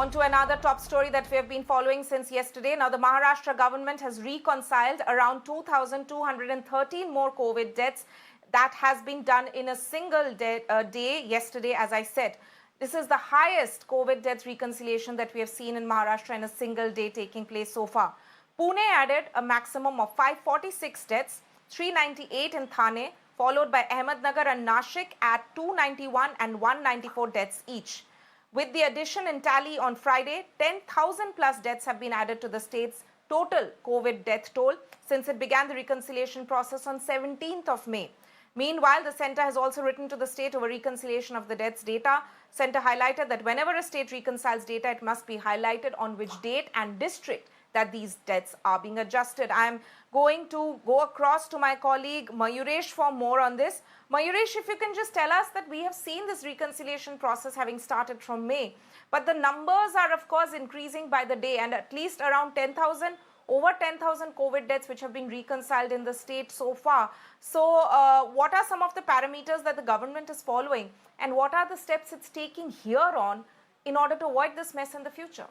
On to another top story that we have been following since yesterday. Now, the Maharashtra government has reconciled around 2,213 more COVID deaths. That has been done in a single day yesterday, as I said. This is the highest COVID death reconciliation that we have seen in Maharashtra in a single day taking place so far. Pune added a maximum of 546 deaths, 398 in Thane, followed by Ahmednagar and Nashik at 291 and 194 deaths each. With the addition in tally on Friday, 10,000 plus deaths have been added to the state's total COVID death toll since it began the reconciliation process on 17th of May. Meanwhile, the centre has also written to the state over reconciliation of the deaths data. Centre highlighted that whenever a state reconciles data, it must be highlighted on which date and district that these deaths are being adjusted. I am going to go across to my colleague Mayuresh for more on this. Mayuresh, if you can just tell us that we have seen this reconciliation process having started from May, but the numbers are of course increasing by the day, and at least around 10,000, over 10,000 COVID deaths which have been reconciled in the state so far. So what are some of the parameters that the government is following, and what are the steps it's taking here on in order to avoid this mess in the future?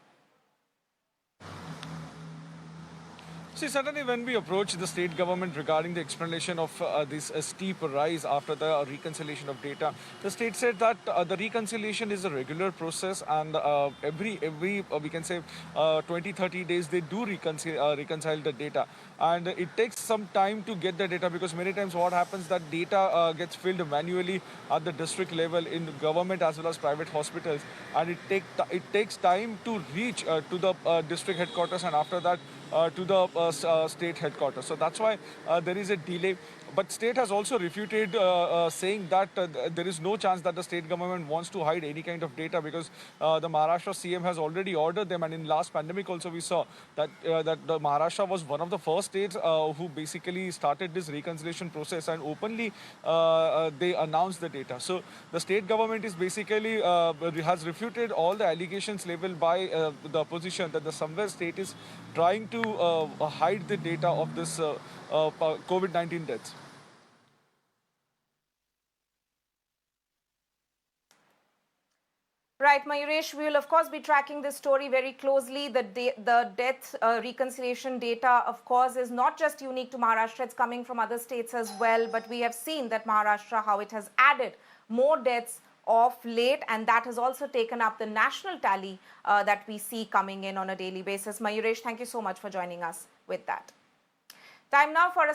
See, certainly when we approach the state government regarding the explanation of this steep rise after the reconciliation of data, the state said that the reconciliation is a regular process, and every we can say 20-30 days they do reconcile the data, and it takes some time to get the data, because many times what happens that data gets filled manually at the district level in government as well as private hospitals, and it takes time to reach to the district headquarters, and after that to the state headquarters. So that's why there is a delay. But state has also refuted saying that there is no chance that the state government wants to hide any kind of data, because the Maharashtra CM has already ordered them. And in last pandemic also we saw that that the Maharashtra was one of the first states who basically started this reconciliation process, and openly they announced the data. So the state government is basically has refuted all the allegations leveled by the opposition that the somewhere state is trying to hide the data of this COVID-19 deaths. Right, Mayuresh, we will of course be tracking this story very closely. The death reconciliation data, of course, is not just unique to Maharashtra, it's coming from other states as well. But we have seen that Maharashtra, how it has added more deaths of late, and that has also taken up the national tally that we see coming in on a daily basis. Mayuresh, thank you so much for joining us with that. Time now for a